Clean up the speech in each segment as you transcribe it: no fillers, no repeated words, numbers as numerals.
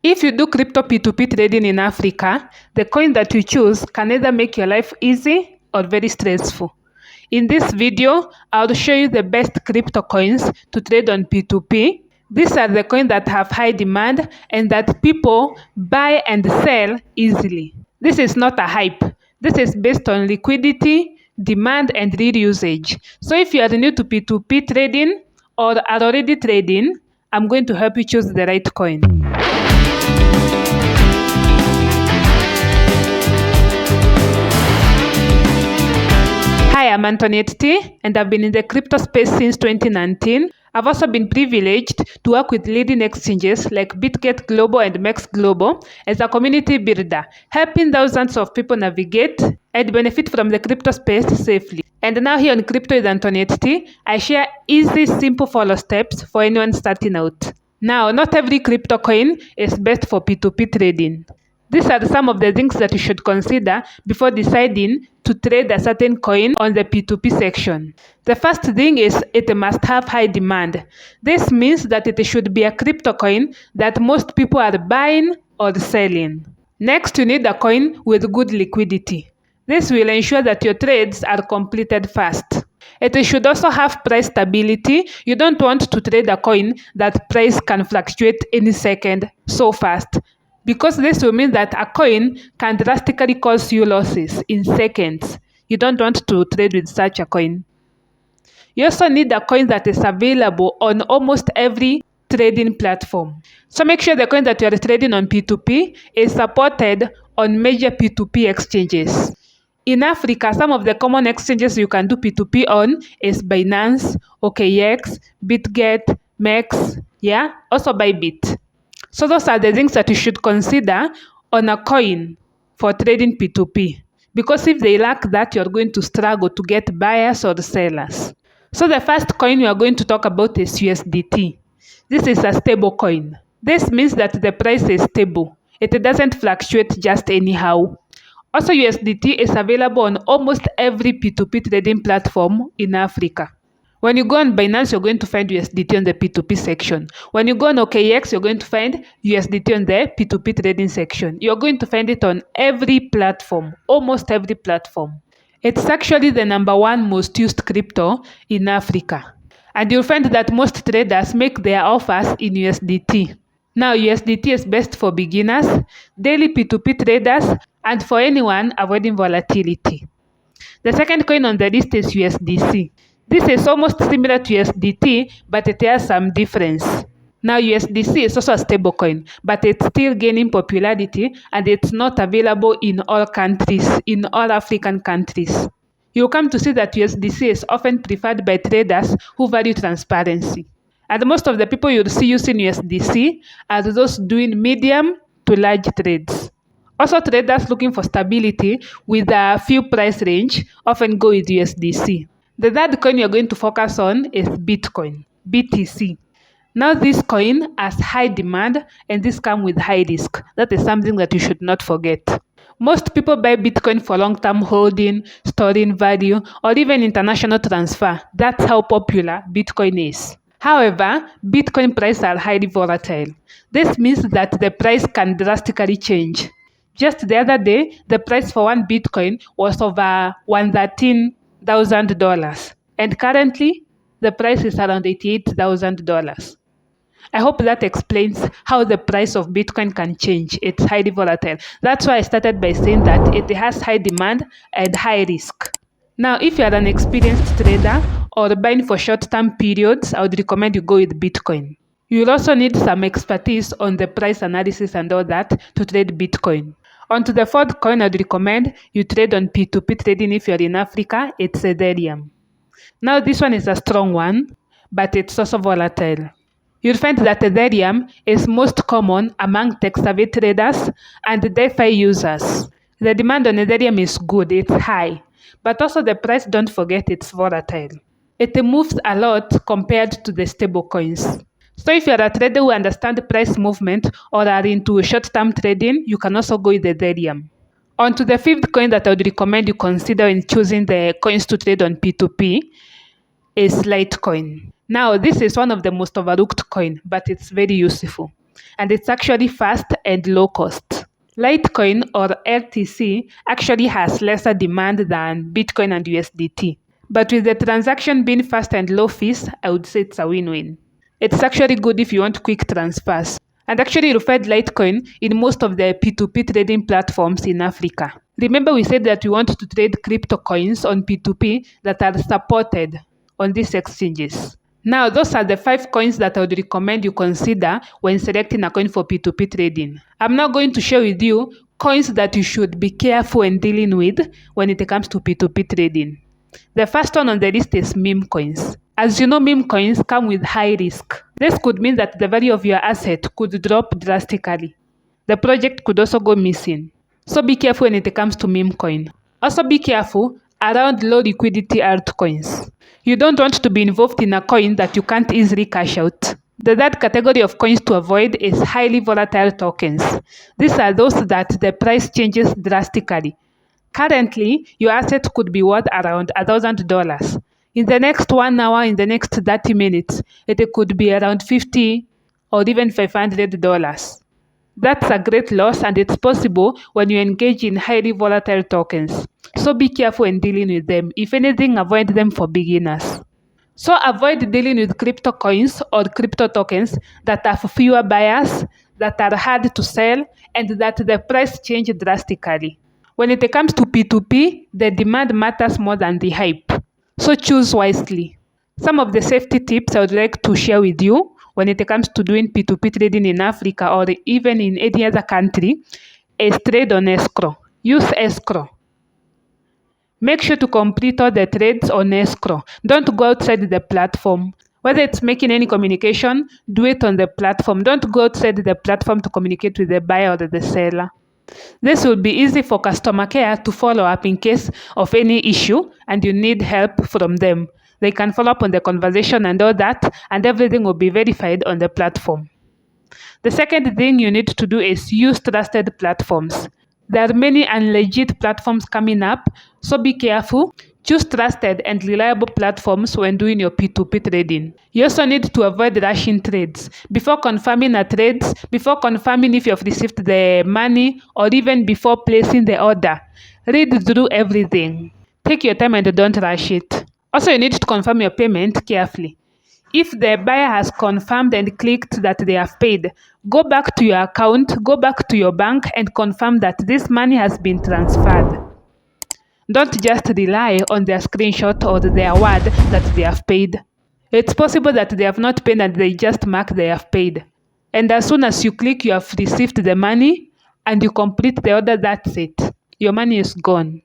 If you do crypto P2P trading in Africa, the coin that you choose can either make your life easy or very stressful. In this video, I'll show you the best crypto coins to trade on P2P. These are the coins that have high demand and that people buy and sell easily. This is not a hype. This is based on liquidity, demand, and real usage. So if you are new to P2P trading or are already trading, I'm going to help you choose the right coin. Hi, I'm Antoinette T, and I've been in the crypto space since 2019. I've also been privileged to work with leading exchanges like BitGet Global and Mex Global as a community builder, helping thousands of people navigate and benefit from the crypto space safely. And now here on Crypto with Antoinette T, I share easy, simple follow steps for anyone starting out. Now, not every crypto coin is best for P2P trading. These are some of the things that you should consider before deciding to trade a certain coin on the P2P section. The first thing is it must have high demand. This means that it should be a crypto coin that most people are buying or selling. Next, you need a coin with good liquidity. This will ensure that your trades are completed fast. It should also have price stability. You don't want to trade a coin that price can fluctuate any second so fast, because this will mean that a coin can drastically cause you losses in seconds. You don't want to trade with such a coin. You also need a coin that is available on almost every trading platform. So make sure the coin that you are trading on P2P is supported on major P2P exchanges. In Africa, some of the common exchanges you can do P2P on is Binance, OKX, BitGet, Mex, also Bybit. So those are the things that you should consider on a coin for trading P2P. Because if they lack that, you're going to struggle to get buyers or sellers. So the first coin we are going to talk about is USDT. This is a stable coin. This means that the price is stable. It doesn't fluctuate just anyhow. Also, USDT is available on almost every P2P trading platform in Africa. When you go on Binance, you're going to find USDT on the P2P section. When you go on OKX, you're going to find USDT on the P2P trading section. You're going to find it on every platform, almost every platform. It's actually the #1 most used crypto in Africa. And you'll find that most traders make their offers in USDT. Now, USDT is best for beginners, daily P2P traders, and for anyone avoiding volatility. The second coin on the list is USDC. This is almost similar to USDT, but it has some difference. Now, USDC is also a stable coin, but it's still gaining popularity and it's not available in all countries, in all African countries. You'll come to see that USDC is often preferred by traders who value transparency. And most of the people you'll see using USDC are those doing medium to large trades. Also, traders looking for stability with a few price range often go with USDC. The third coin you're going to focus on is Bitcoin, BTC. Now, this coin has high demand and this comes with high risk. That is something that you should not forget. Most people buy Bitcoin for long-term holding, storing value, or even international transfer. That's how popular Bitcoin is. However, Bitcoin prices are highly volatile. This means that the price can drastically change. Just the other day, the price for one Bitcoin was over $113,000. And currently, the price is around $88,000. I hope that explains how the price of Bitcoin can change. It's highly volatile. That's why I started by saying that it has high demand and high risk. Now, if you are an experienced trader or buying for short-term periods, I would recommend you go with Bitcoin. You'll also need some expertise on the price analysis and all that to trade Bitcoin. On to the fourth coin I'd recommend you trade on P2P trading if you're in Africa, it's Ethereum. Now, this one is a strong one, but it's also volatile. You'll find that Ethereum is most common among tech-savvy traders and DeFi users. The demand on Ethereum is good, it's high, but also the price, don't forget, it's volatile. It moves a lot compared to the stable coins. So if you're a trader who understands price movement or are into short-term trading, you can also go with Ethereum. On to the fifth coin that I would recommend you consider in choosing the coins to trade on P2P is Litecoin. Now, this is one of the most overlooked coin, but it's very useful. and it's actually fast and low cost. Litecoin or LTC actually has lesser demand than Bitcoin and USDT. But with the transaction being fast and low fees, I would say it's a win-win. It's actually good if you want quick transfers. And actually, you find Litecoin in most of the P2P trading platforms in Africa. Remember, we said that we want to trade crypto coins on P2P that are supported on these exchanges. Now, those are the 5 coins that I would recommend you consider when selecting a coin for P2P trading. I'm now going to share with you coins that you should be careful when dealing with when it comes to P2P trading. The first one on the list is meme coins. As you know, meme coins come with high risk. This could mean that the value of your asset could drop drastically. The project could also go missing. So be careful when it comes to meme coin. Also be careful around low liquidity altcoins. You don't want to be involved in a coin that you can't easily cash out. The third category of coins to avoid is highly volatile tokens. These are those that the price changes drastically. Currently, your asset could be worth around $1,000. In the next 1 hour, in the next 30 minutes, it could be around $50 or even $500. That's a great loss, and it's possible when you engage in highly volatile tokens. So be careful in dealing with them. If anything, avoid them for beginners. So avoid dealing with crypto coins or crypto tokens that have fewer buyers, that are hard to sell, and that the price change drastically. When it comes to P2P, the demand matters more than the hype. So choose wisely. Some of the safety tips I would like to share with you when it comes to doing P2P trading in Africa or even in any other country is trade on escrow. Use escrow. Make sure to complete all the trades on escrow. Don't go outside the platform. Whether it's making any communication, do it on the platform. Don't go outside the platform to communicate with the buyer or the seller. This will be easy for customer care to follow up in case of any issue and you need help from them. They can follow up on the conversation and all that, and everything will be verified on the platform. The second thing you need to do is use trusted platforms. There are many unlegit platforms coming up, so be careful. Choose trusted and reliable platforms when doing your P2P trading. You also need to avoid rushing trades. Before confirming a trade, before confirming if you have received the money, or even before placing the order, read through everything. Take your time and don't rush it. Also, you need to confirm your payment carefully. If the buyer has confirmed and clicked that they have paid, go back to your account, go back to your bank and confirm that this money has been transferred. Don't just rely on their screenshot or their word that they have paid. It's possible that they have not paid and they just mark they have paid. And as soon as you click you have received the money and you complete the order, that's it. Your money is gone.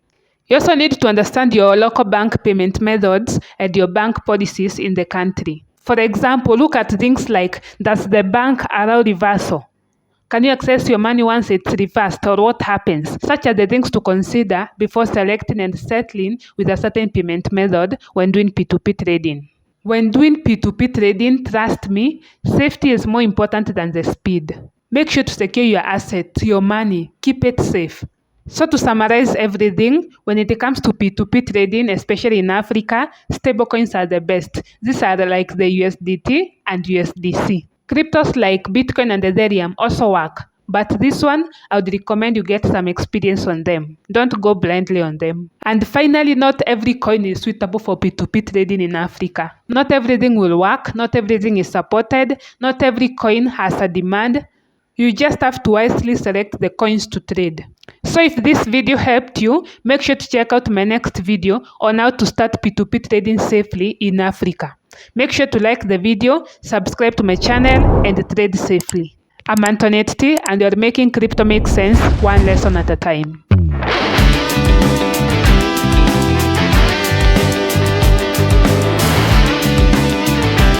You also need to understand your local bank payment methods and your bank policies in the country. For example, look at things like, does the bank allow reversal? Can you access your money once it's reversed, or what happens? Such are the things to consider before selecting and settling with a certain payment method when doing P2P trading. When doing P2P trading, trust me, safety is more important than the speed. Make sure to secure your assets, your money, keep it safe. So to summarize everything, when it comes to P2P trading, especially in Africa, stablecoins are the best. These are like the USDT and USDC. Cryptos like Bitcoin and Ethereum also work, but this one, I would recommend you get some experience on them. Don't go blindly on them. And finally, not every coin is suitable for P2P trading in Africa. Not everything will work, not everything is supported, not every coin has a demand. You just have to wisely select the coins to trade. So if this video helped you, make sure to check out my next video on how to start P2P trading safely in Africa. Make sure to like the video, subscribe to my channel, and trade safely. I'm Antoinette T, and you're making crypto make sense one lesson at a time.